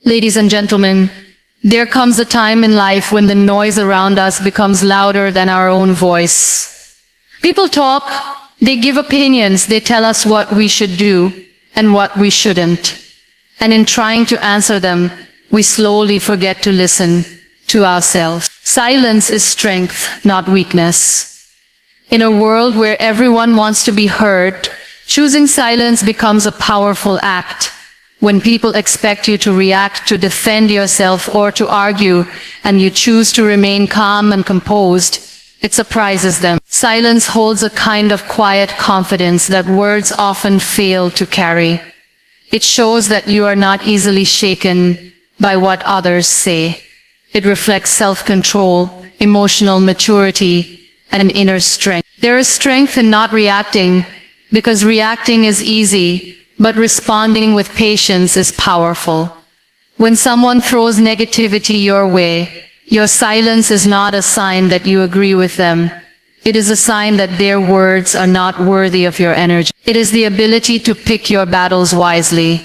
Ladies and gentlemen, there comes a time in life when the noise around us becomes louder than our own voice. People talk, they give opinions, they tell us what we should do and what we shouldn't. And in trying to answer them, we slowly forget to listen to ourselves. Silence is strength, not weakness. In a world where everyone wants to be heard, choosing silence becomes a powerful act. When people expect you to react, to defend yourself, or to argue, and you choose to remain calm and composed, it surprises them. Silence holds a kind of quiet confidence that words often fail to carry. It shows that you are not easily shaken by what others say. It reflects self-control, emotional maturity, and inner strength. There is strength in not reacting, because reacting is easy, but responding with patience is powerful. When someone throws negativity your way, your silence is not a sign that you agree with them. It is a sign that their words are not worthy of your energy. It is the ability to pick your battles wisely.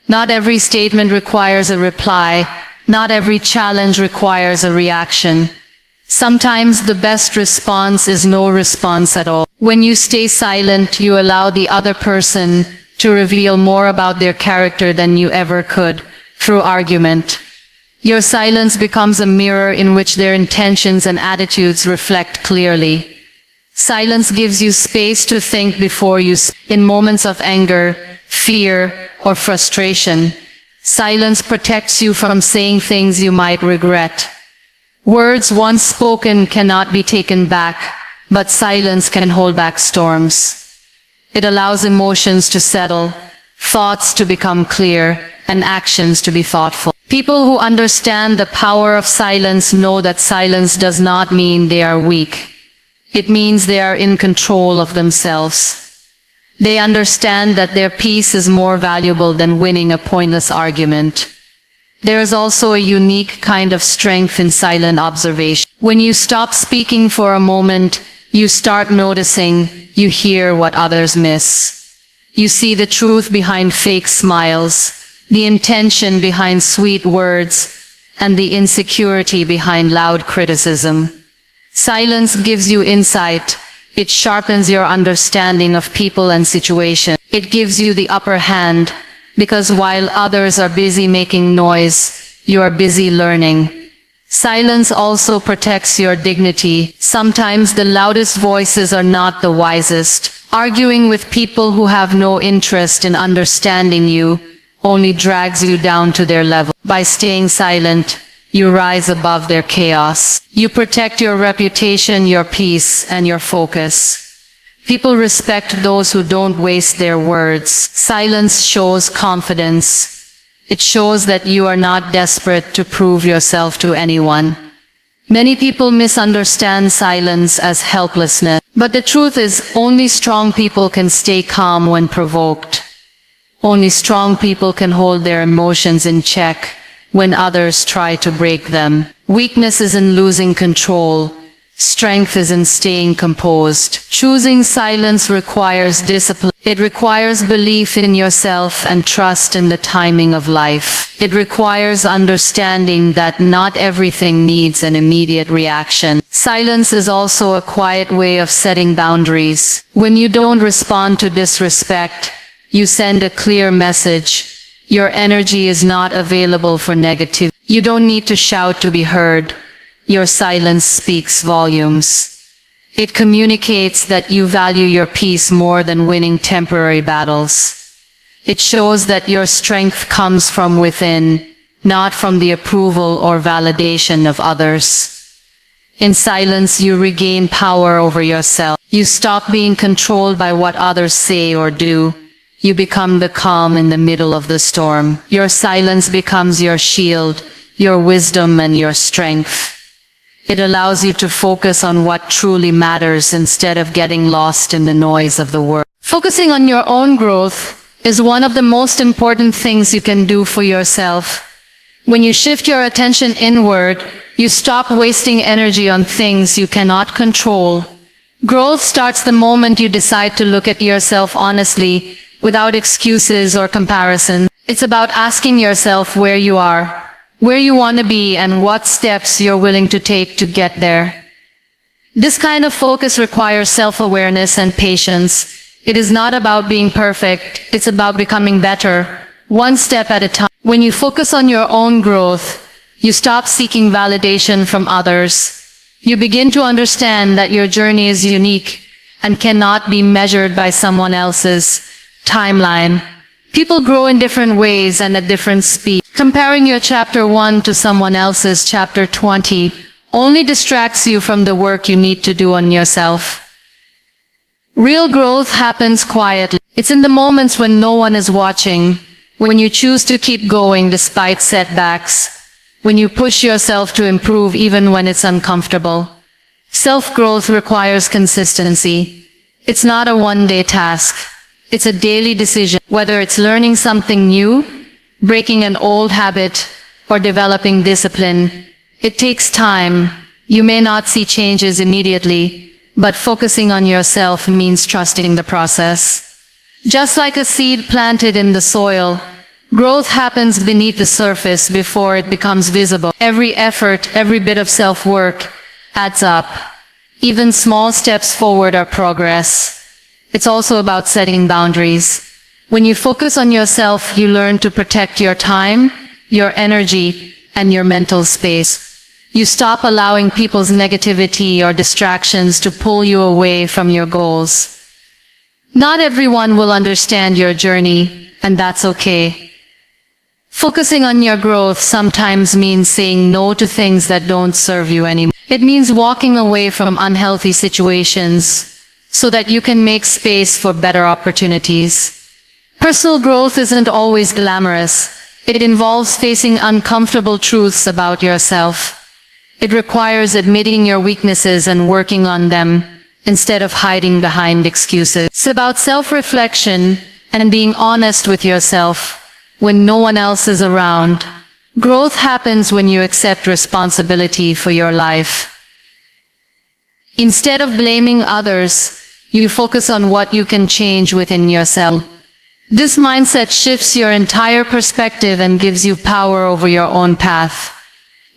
Not every statement requires a reply. Not every challenge requires a reaction. Sometimes the best response is no response at all. When you stay silent, you allow the other person to reveal more about their character than you ever could through argument. Your silence becomes a mirror in which their intentions and attitudes reflect clearly. Silence gives you space to think before you speak. In moments of anger, fear, or frustration, silence protects you from saying things you might regret. Words once spoken cannot be taken back, but silence can hold back storms. It allows emotions to settle, thoughts to become clear, and actions to be thoughtful. People who understand the power of silence know that silence does not mean they are weak. It means they are in control of themselves. They understand that their peace is more valuable than winning a pointless argument. There is also a unique kind of strength in silent observation. When you stop speaking for a moment, you start noticing, you hear what others miss. You see the truth behind fake smiles, the intention behind sweet words, and the insecurity behind loud criticism. Silence gives you insight. It sharpens your understanding of people and situations. It gives you the upper hand, because while others are busy making noise, you are busy learning. Silence also protects your dignity. Sometimes the loudest voices are not the wisest. Arguing with people who have no interest in understanding you only drags you down to their level. By staying silent, you rise above their chaos. You protect your reputation, your peace, and your focus. People respect those who don't waste their words. Silence shows confidence. It shows that you are not desperate to prove yourself to anyone. Many people misunderstand silence as helplessness, but the truth is only strong people can stay calm when provoked. Only strong people can hold their emotions in check when others try to break them. Weakness is in losing control. Strength is in staying composed. Choosing silence requires discipline. It requires belief in yourself and trust in the timing of life. It requires understanding that not everything needs an immediate reaction. Silence is also a quiet way of setting boundaries. When you don't respond to disrespect, you send a clear message. Your energy is not available for negativity. You don't need to shout to be heard. Your silence speaks volumes. It communicates that you value your peace more than winning temporary battles. It shows that your strength comes from within, not from the approval or validation of others. In silence, you regain power over yourself. You stop being controlled by what others say or do. You become the calm in the middle of the storm. Your silence becomes your shield, your wisdom, and your strength. It allows you to focus on what truly matters instead of getting lost in the noise of the world. Focusing on your own growth is one of the most important things you can do for yourself. When you shift your attention inward, you stop wasting energy on things you cannot control. Growth starts the moment you decide to look at yourself honestly, without excuses or comparison. It's about asking yourself where you are, where you want to be, and what steps you're willing to take to get there. This kind of focus requires self-awareness and patience. It is not about being perfect, it's about becoming better, one step at a time. When you focus on your own growth, you stop seeking validation from others. You begin to understand that your journey is unique and cannot be measured by someone else's timeline. People grow in different ways and at different speeds. Comparing your chapter 1 to someone else's chapter 20 only distracts you from the work you need to do on yourself. Real growth happens quietly. It's in the moments when no one is watching, when you choose to keep going despite setbacks, when you push yourself to improve even when it's uncomfortable. Self-growth requires consistency. It's not a one-day task. It's a daily decision, whether it's learning something new, breaking an old habit, or developing discipline. It takes time. You may not see changes immediately, but focusing on yourself means trusting the process. Just like a seed planted in the soil, growth happens beneath the surface before it becomes visible. Every effort, every bit of self-work adds up. Even small steps forward are progress. It's also about setting boundaries. When you focus on yourself, you learn to protect your time, your energy, and your mental space. You stop allowing people's negativity or distractions to pull you away from your goals. Not everyone will understand your journey, and that's okay. Focusing on your growth sometimes means saying no to things that don't serve you anymore. It means walking away from unhealthy situations so that you can make space for better opportunities. Personal growth isn't always glamorous. It involves facing uncomfortable truths about yourself. It requires admitting your weaknesses and working on them instead of hiding behind excuses. It's about self-reflection and being honest with yourself when no one else is around. Growth happens when you accept responsibility for your life. Instead of blaming others, you focus on what you can change within yourself. This mindset shifts your entire perspective and gives you power over your own path.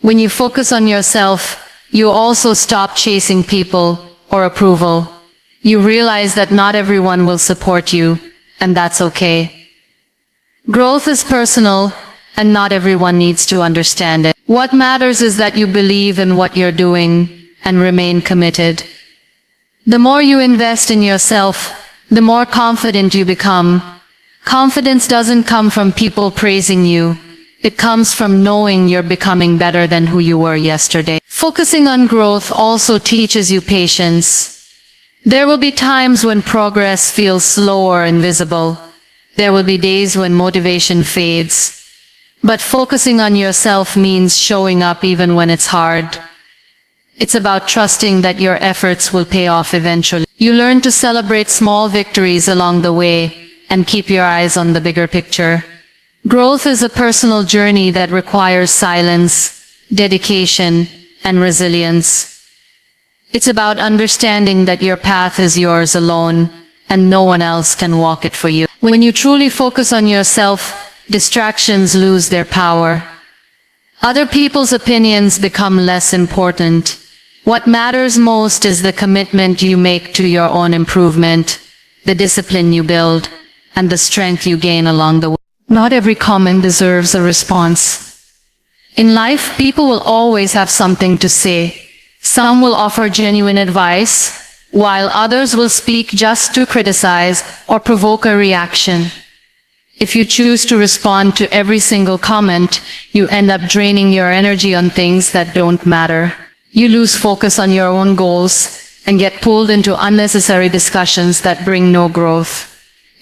When you focus on yourself, you also stop chasing people or approval. You realize that not everyone will support you, and that's okay. Growth is personal, and not everyone needs to understand it. What matters is that you believe in what you're doing and remain committed. The more you invest in yourself, the more confident you become. Confidence doesn't come from people praising you. It comes from knowing you're becoming better than who you were yesterday. Focusing on growth also teaches you patience. There will be times when progress feels slow or invisible. There will be days when motivation fades. But focusing on yourself means showing up even when it's hard. It's about trusting that your efforts will pay off eventually. You learn to celebrate small victories along the way and keep your eyes on the bigger picture. Growth is a personal journey that requires silence, dedication, and resilience. It's about understanding that your path is yours alone, and no one else can walk it for you. When you truly focus on yourself, distractions lose their power. Other people's opinions become less important. What matters most is the commitment you make to your own improvement, the discipline you build, and the strength you gain along the way. Not every comment deserves a response. In life, people will always have something to say. Some will offer genuine advice, while others will speak just to criticize or provoke a reaction. If you choose to respond to every single comment, you end up draining your energy on things that don't matter. You lose focus on your own goals and get pulled into unnecessary discussions that bring no growth.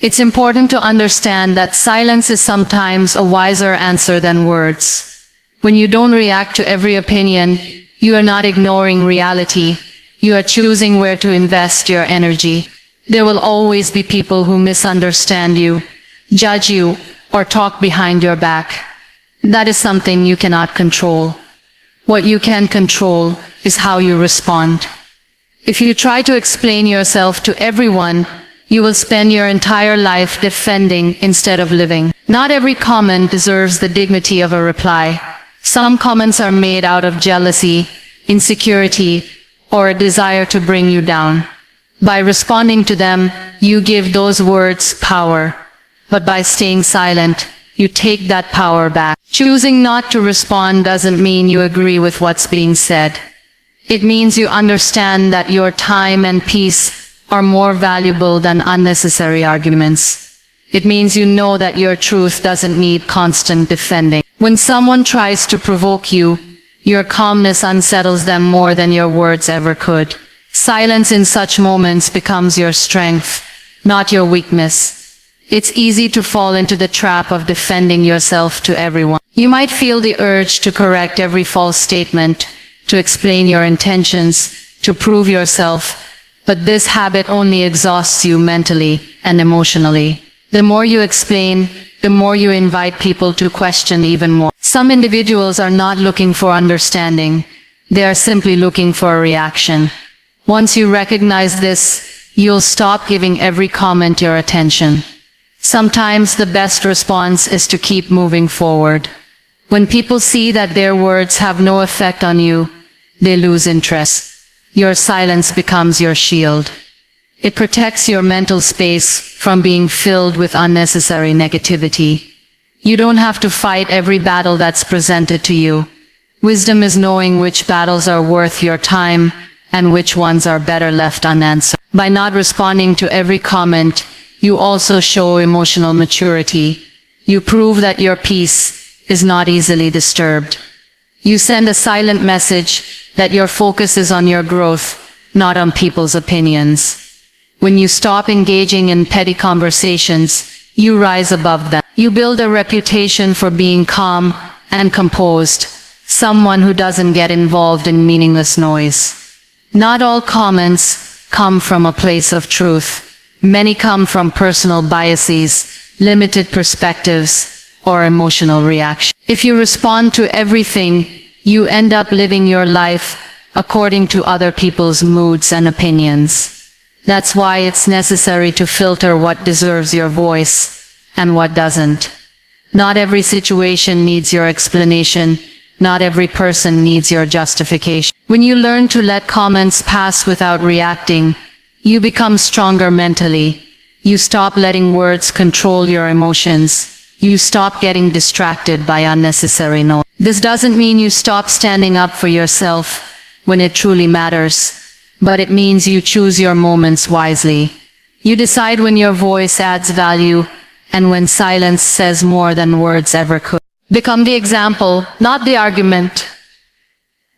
It's important to understand that silence is sometimes a wiser answer than words. When you don't react to every opinion, you are not ignoring reality. You are choosing where to invest your energy. There will always be people who misunderstand you, judge you, or talk behind your back. That is something you cannot control. What you can control is how you respond. If you try to explain yourself to everyone, You will spend your entire life defending instead of living. Not every comment deserves the dignity of a reply. Some comments are made out of jealousy, insecurity, or a desire to bring you down. By responding to them, you give those words power. But by staying silent, you take that power back. Choosing not to respond doesn't mean you agree with what's being said. It means you understand that your time and peace are more valuable than unnecessary arguments. It means you know that your truth doesn't need constant defending. When someone tries to provoke you, your calmness unsettles them more than your words ever could. Silence in such moments becomes your strength, not your weakness. It's easy to fall into the trap of defending yourself to everyone. You might feel the urge to correct every false statement, to explain your intentions, to prove yourself, but this habit only exhausts you mentally and emotionally. The more you explain, the more you invite people to question even more. Some individuals are not looking for understanding. They are simply looking for a reaction. Once you recognize this, you'll stop giving every comment your attention. Sometimes the best response is to keep moving forward. When people see that their words have no effect on you, they lose interest. Your silence becomes your shield. It protects your mental space from being filled with unnecessary negativity. You don't have to fight every battle that's presented to you. Wisdom is knowing which battles are worth your time and which ones are better left unanswered. By not responding to every comment, you also show emotional maturity. You prove that your peace is not easily disturbed. You send a silent message that your focus is on your growth, not on people's opinions. When you stop engaging in petty conversations, you rise above them. You build a reputation for being calm and composed, someone who doesn't get involved in meaningless noise. Not all comments come from a place of truth. Many come from personal biases, limited perspectives, or emotional reaction. If you respond to everything, you end up living your life according to other people's moods and opinions. That's why it's necessary to filter what deserves your voice and what doesn't. Not every situation needs your explanation. Not every person needs your justification. When you learn to let comments pass without reacting, you become stronger mentally. You stop letting words control your emotions. You stop getting distracted by unnecessary noise. This doesn't mean you stop standing up for yourself when it truly matters, but it means you choose your moments wisely. You decide when your voice adds value and when silence says more than words ever could. Become the example, not the argument.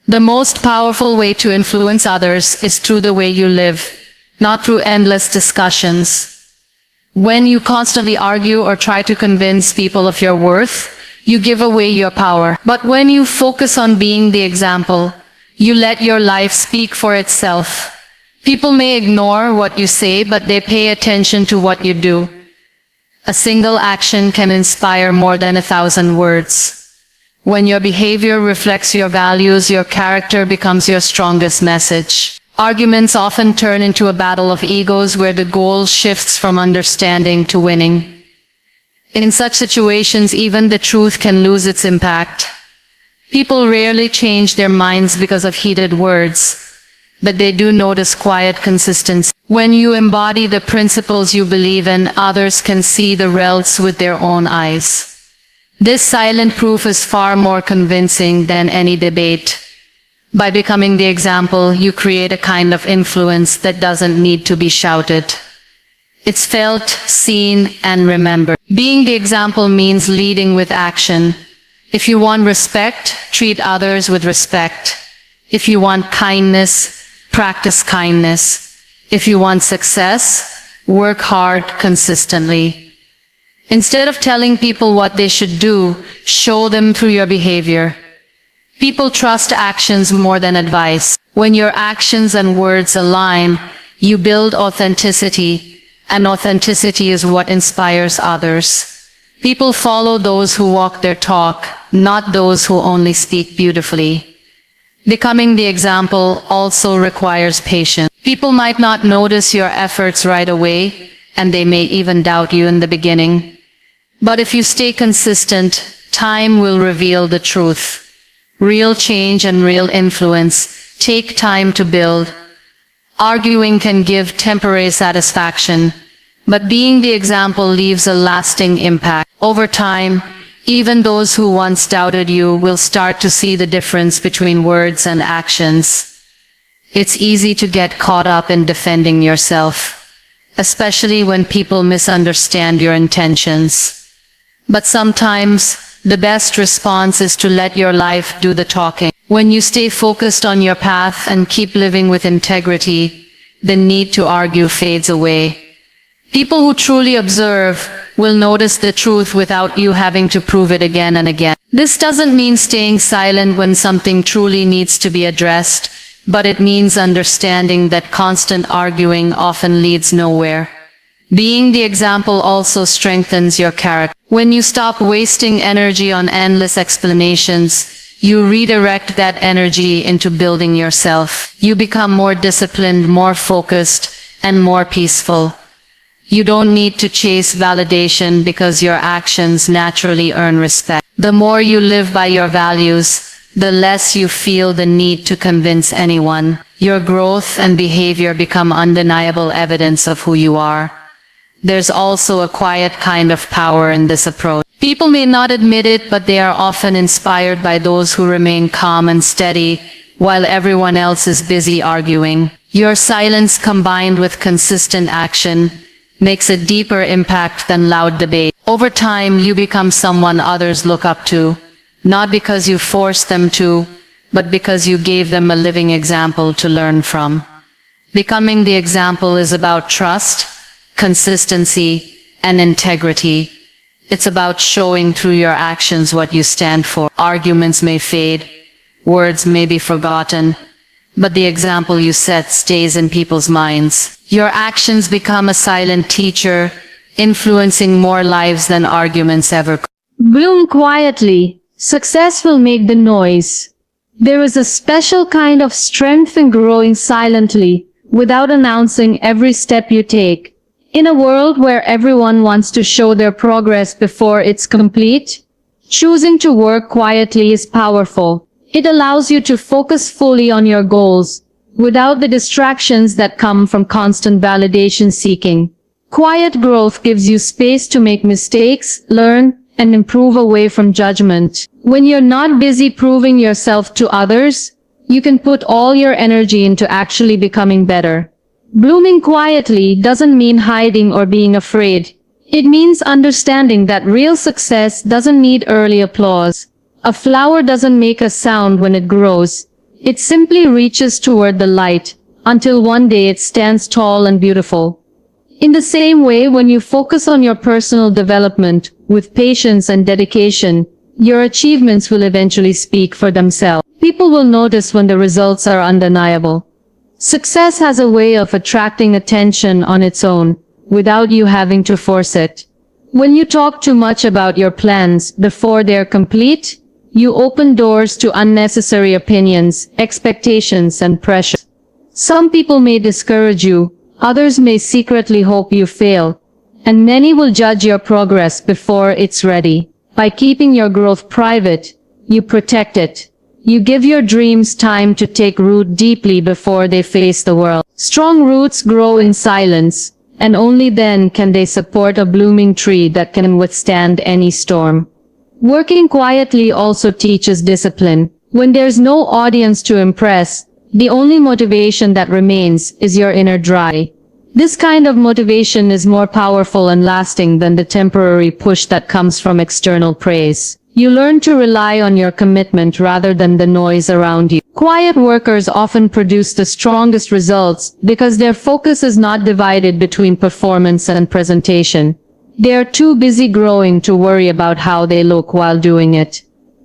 The most powerful way to influence others is through the way you live, not through endless discussions. When you constantly argue or try to convince people of your worth, you give away your power. But when you focus on being the example, you let your life speak for itself. People may ignore what you say, but they pay attention to what you do. A single action can inspire more than 1,000 words. When your behavior reflects your values, your character becomes your strongest message. Arguments often turn into a battle of egos where the goal shifts from understanding to winning. In such situations, even the truth can lose its impact. People rarely change their minds because of heated words, but they do notice quiet consistency. When you embody the principles you believe in, others can see the results with their own eyes. This silent proof is far more convincing than any debate. By becoming the example, you create a kind of influence that doesn't need to be shouted. It's felt, seen, and remembered. Being the example means leading with action. If you want respect, treat others with respect. If you want kindness, practice kindness. If you want success, work hard consistently. Instead of telling people what they should do, show them through your behavior. People trust actions more than advice. When your actions and words align, you build authenticity, and authenticity is what inspires others. People follow those who walk their talk, not those who only speak beautifully. Becoming the example also requires patience. People might not notice your efforts right away. and they may even doubt you in the beginning. But if you stay consistent, time will reveal the truth. Real change and real influence take time to build. Arguing can give temporary satisfaction, but being the example leaves a lasting impact. Over time, even those who once doubted you will start to see the difference between words and actions. It's easy to get caught up in defending yourself, especially when people misunderstand your intentions. But sometimes, the best response is to let your life do the talking. When you stay focused on your path and keep living with integrity, the need to argue fades away. People who truly observe will notice the truth without you having to prove it again and again. This doesn't mean staying silent when something truly needs to be addressed, but it means understanding that constant arguing often leads nowhere. Being the example also strengthens your character. When you stop wasting energy on endless explanations, you redirect that energy into building yourself. You become more disciplined, more focused, and more peaceful. You don't need to chase validation because your actions naturally earn respect. The more you live by your values, the less you feel the need to convince anyone. Your growth and behavior become undeniable evidence of who you are. There's also a quiet kind of power in this approach. People may not admit it, but they are often inspired by those who remain calm and steady while everyone else is busy arguing. Your silence combined with consistent action makes a deeper impact than loud debate. Over time, you become someone others look up to, not because you forced them to, but because you gave them a living example to learn from. Becoming the example is about trust, consistency, and integrity. It's about showing through your actions what you stand for. Arguments may fade, words may be forgotten, but the example you set stays in people's minds. Your actions become a silent teacher, influencing more lives than arguments ever could. Bloom quietly. Success will make the noise. There is a special kind of strength in growing silently, without announcing every step you take. In a world where everyone wants to show their progress before it's complete, choosing to work quietly is powerful. It allows you to focus fully on your goals, without the distractions that come from constant validation seeking. Quiet growth gives you space to make mistakes, learn, and improve away from judgment. When you're not busy proving yourself to others, you can put all your energy into actually becoming better. Blooming quietly doesn't mean hiding or being afraid. It means understanding that real success doesn't need early applause. A flower doesn't make a sound when it grows. It simply reaches toward the light, until one day it stands tall and beautiful. In the same way, when you focus on your personal development, with patience and dedication, your achievements will eventually speak for themselves. People will notice when the results are undeniable. Success has a way of attracting attention on its own, without you having to force it. When you talk too much about your plans before they're complete, you open doors to unnecessary opinions, expectations, and pressure. Some people may discourage you, others may secretly hope you fail, and many will judge your progress before it's ready. By keeping your growth private, you protect it. You give your dreams time to take root deeply before they face the world. Strong roots grow in silence, and only then can they support a blooming tree that can withstand any storm. Working quietly also teaches discipline. When there's no audience to impress, the only motivation that remains is your inner drive. This kind of motivation is more powerful and lasting than the temporary push that comes from external praise. You learn to rely on your commitment rather than the noise around you. Quiet workers often produce the strongest results because their focus is not divided between performance and presentation. They are too busy growing to worry about how they look while doing it.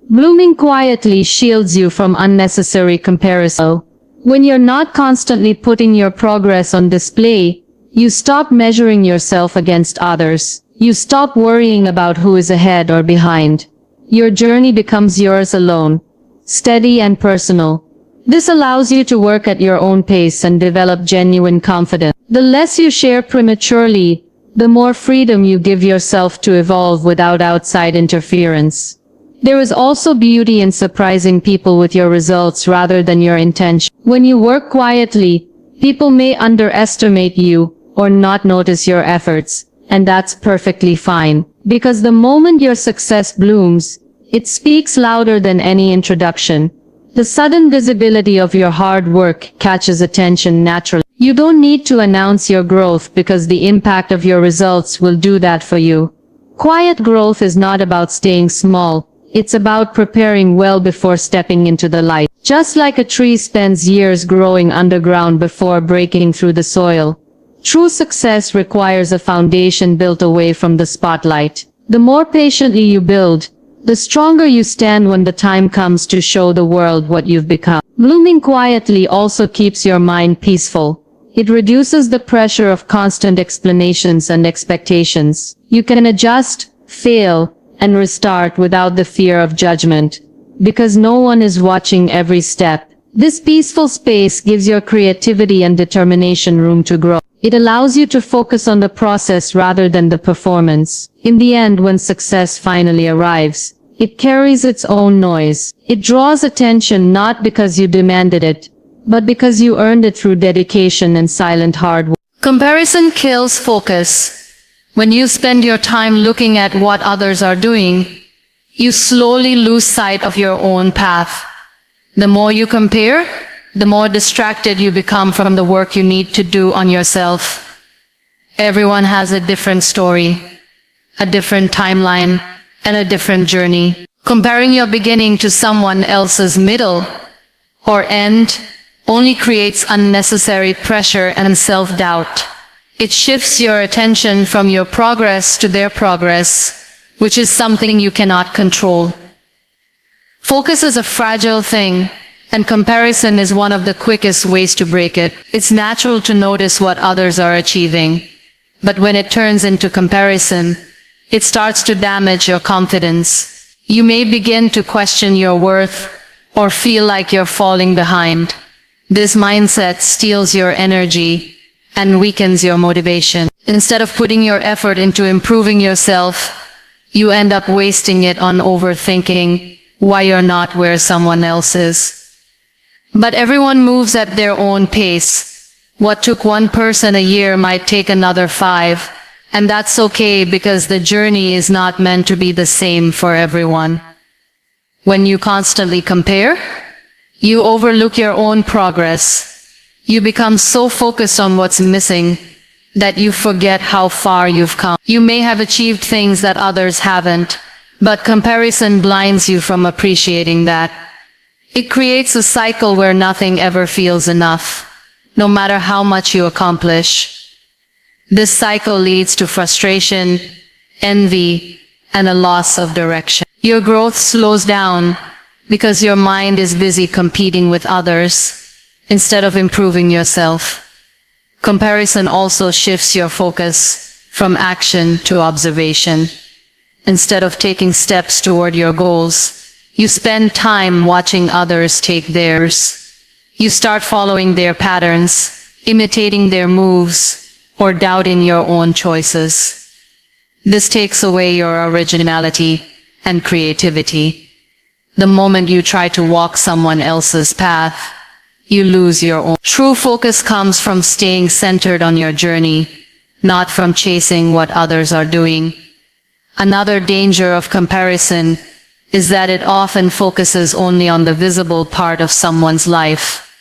Blooming quietly shields you from unnecessary comparison. When you're not constantly putting your progress on display, you stop measuring yourself against others. You stop worrying about who is ahead or behind. Your journey becomes yours alone, steady and personal. This allows you to work at your own pace and develop genuine confidence. The less you share prematurely, the more freedom you give yourself to evolve without outside interference. There is also beauty in surprising people with your results rather than your intention. When you work quietly, people may underestimate you or not notice your efforts, and that's perfectly fine. Because the moment your success blooms, it speaks louder than any introduction. The sudden visibility of your hard work catches attention naturally. You don't need to announce your growth because the impact of your results will do that for you. Quiet growth is not about staying small. It's about preparing well before stepping into the light. Just like a tree spends years growing underground before breaking through the soil, true success requires a foundation built away from the spotlight. The more patiently you build, the stronger you stand when the time comes to show the world what you've become. Blooming quietly also keeps your mind peaceful. It reduces the pressure of constant explanations and expectations. You can adjust, fail, and restart without the fear of judgment, because no one is watching every step. This peaceful space gives your creativity and determination room to grow. It allows you to focus on the process rather than the performance. In the end, when success finally arrives, it carries its own noise. It draws attention not because you demanded it, but because you earned it through dedication and silent hard work. Comparison kills focus. When you spend your time looking at what others are doing, you slowly lose sight of your own path. The more you compare, the more distracted you become from the work you need to do on yourself. Everyone has a different story, a different timeline, and a different journey. Comparing your beginning to someone else's middle or end only creates unnecessary pressure and self-doubt. It shifts your attention from your progress to their progress, which is something you cannot control. Focus is a fragile thing, and comparison is one of the quickest ways to break it. It's natural to notice what others are achieving, but when it turns into comparison, it starts to damage your confidence. You may begin to question your worth or feel like you're falling behind. This mindset steals your energy and weakens your motivation. Instead of putting your effort into improving yourself, you end up wasting it on overthinking why you're not where someone else is. But everyone moves at their own pace. What took one person a year might take another 5, and that's okay because the journey is not meant to be the same for everyone. When you constantly compare, you overlook your own progress. You become so focused on what's missing that you forget how far you've come. You may have achieved things that others haven't, but comparison blinds you from appreciating that. It creates a cycle where nothing ever feels enough, no matter how much you accomplish. This cycle leads to frustration, envy, and a loss of direction. Your growth slows down because your mind is busy competing with others instead of improving yourself. Comparison also shifts your focus from action to observation. Instead of taking steps toward your goals, you spend time watching others take theirs. You start following their patterns, imitating their moves, or doubting your own choices. This takes away your originality and creativity. The moment you try to walk someone else's path, you lose your own. True focus comes from staying centered on your journey, not from chasing what others are doing. Another danger of comparison is that it often focuses only on the visible part of someone's life.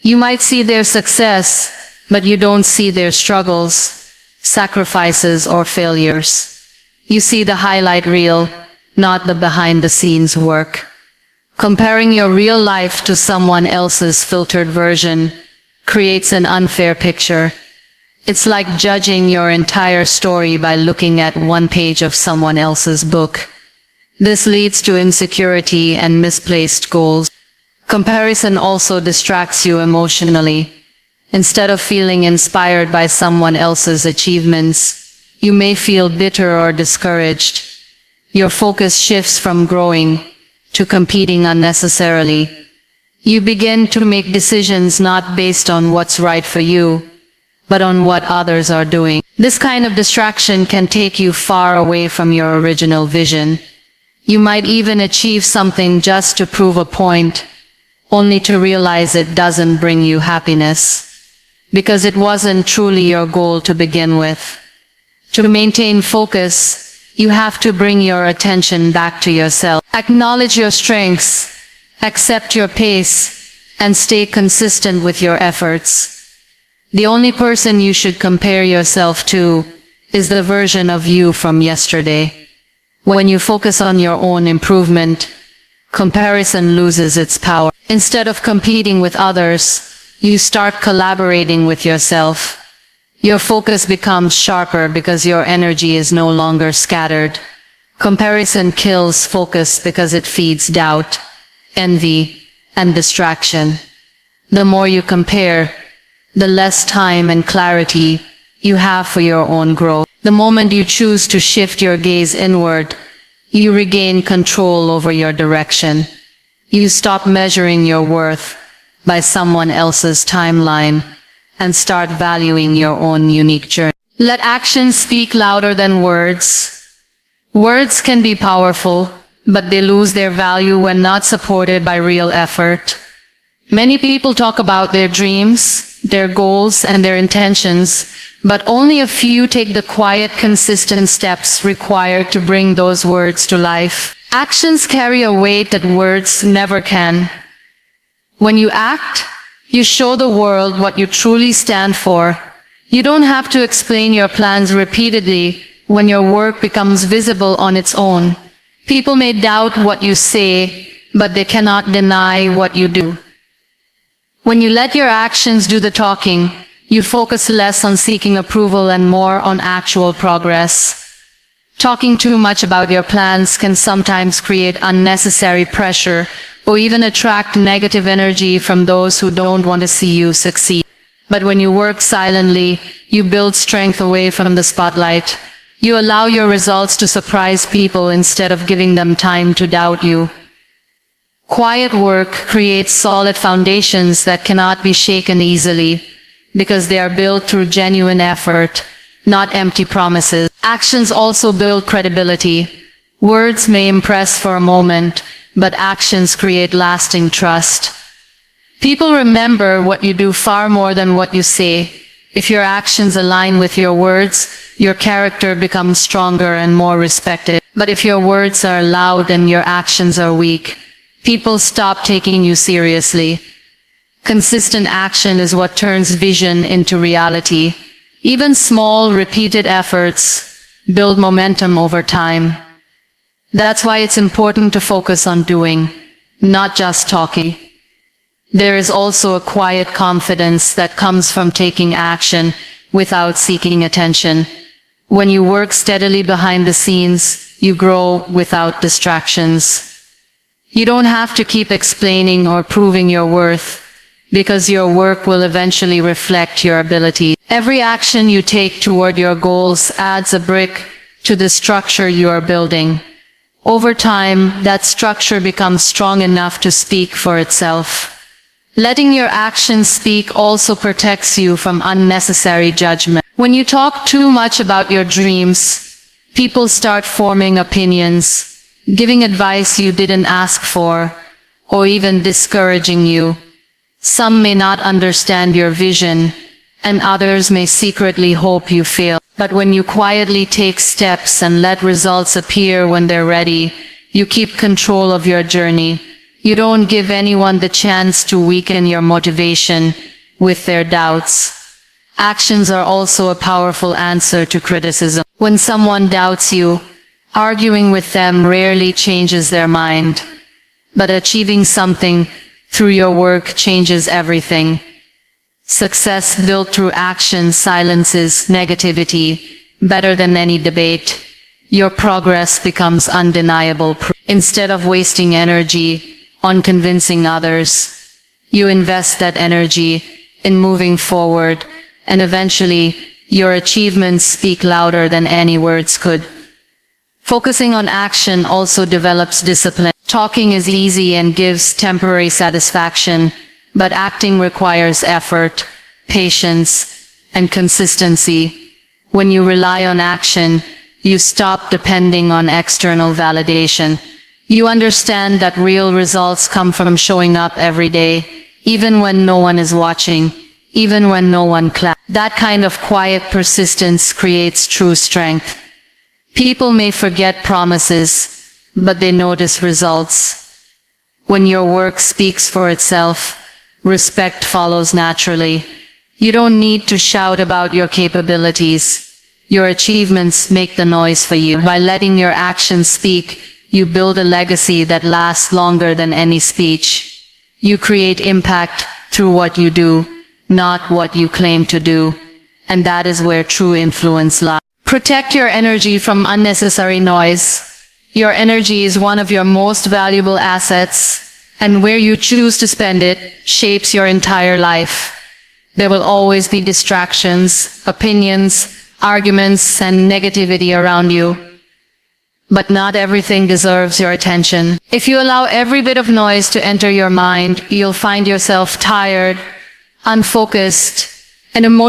You might see their success, but you don't see their struggles, sacrifices, or failures. You see the highlight reel, not the behind-the-scenes work. Comparing your real life to someone else's filtered version creates an unfair picture. It's like judging your entire story by looking at one page of someone else's book. This leads to insecurity and misplaced goals. Comparison also distracts you emotionally. Instead of feeling inspired by someone else's achievements, you may feel bitter or discouraged. Your focus shifts from growing to competing unnecessarily. You begin to make decisions not based on what's right for you, but on what others are doing. This kind of distraction can take you far away from your original vision. You might even achieve something just to prove a point, only to realize it doesn't bring you happiness, because it wasn't truly your goal to begin with. To maintain focus, you have to bring your attention back to yourself. Acknowledge your strengths, accept your pace, and stay consistent with your efforts. The only person you should compare yourself to is the version of you from yesterday. When you focus on your own improvement, comparison loses its power. Instead of competing with others, you start collaborating with yourself. Your focus becomes sharper because your energy is no longer scattered. Comparison kills focus because it feeds doubt, envy, and distraction. The more you compare, the less time and clarity you have for your own growth. The moment you choose to shift your gaze inward, you regain control over your direction. You stop measuring your worth by someone else's timeline and start valuing your own unique journey. Let actions speak louder than words. Words can be powerful, but they lose their value when not supported by real effort. Many people talk about their dreams, their goals, and their intentions, but only a few take the quiet, consistent steps required to bring those words to life. Actions carry a weight that words never can. When you act, you show the world what you truly stand for. You don't have to explain your plans repeatedly when your work becomes visible on its own. People may doubt what you say, but they cannot deny what you do. When you let your actions do the talking, you focus less on seeking approval and more on actual progress. Talking too much about your plans can sometimes create unnecessary pressure or even attract negative energy from those who don't want to see you succeed. But when you work silently, you build strength away from the spotlight. You allow your results to surprise people instead of giving them time to doubt you. Quiet work creates solid foundations that cannot be shaken easily, because they are built through genuine effort, not empty promises. Actions also build credibility. Words may impress for a moment, but actions create lasting trust. People remember what you do far more than what you say. If your actions align with your words, your character becomes stronger and more respected. But if your words are loud and your actions are weak, people stop taking you seriously. Consistent action is what turns vision into reality. Even small, repeated efforts build momentum over time. That's why it's important to focus on doing, not just talking. There is also a quiet confidence that comes from taking action without seeking attention. When you work steadily behind the scenes, you grow without distractions. You don't have to keep explaining or proving your worth, because your work will eventually reflect your ability. Every action you take toward your goals adds a brick to the structure you are building. Over time, that structure becomes strong enough to speak for itself. Letting your actions speak also protects you from unnecessary judgment. When you talk too much about your dreams, people start forming opinions, giving advice you didn't ask for, or even discouraging you. Some may not understand your vision, and others may secretly hope you fail. But when you quietly take steps and let results appear when they're ready, you keep control of your journey. You don't give anyone the chance to weaken your motivation with their doubts. Actions are also a powerful answer to criticism. When someone doubts you, arguing with them rarely changes their mind. But achieving something through your work changes everything. Success built through action silences negativity better than any debate. Your progress becomes undeniable. Instead of wasting energy on convincing others, you invest that energy in moving forward, and eventually your achievements speak louder than any words could. Focusing on action also develops discipline. Talking is easy and gives temporary satisfaction, but acting requires effort, patience, and consistency. When you rely on action, you stop depending on external validation. You understand that real results come from showing up every day, even when no one is watching, even when no one claps. That kind of quiet persistence creates true strength. People may forget promises, but they notice results. When your work speaks for itself, respect follows naturally. You don't need to shout about your capabilities. Your achievements make the noise for you. By letting your actions speak, you build a legacy that lasts longer than any speech. You create impact through what you do, not what you claim to do. And that is where true influence lies. Protect your energy from unnecessary noise. Your energy is one of your most valuable assets, and where you choose to spend it shapes your entire life. There will always be distractions, opinions, arguments, and negativity around you. But not everything deserves your attention. If you allow every bit of noise to enter your mind, you'll find yourself tired, unfocused, and emotionally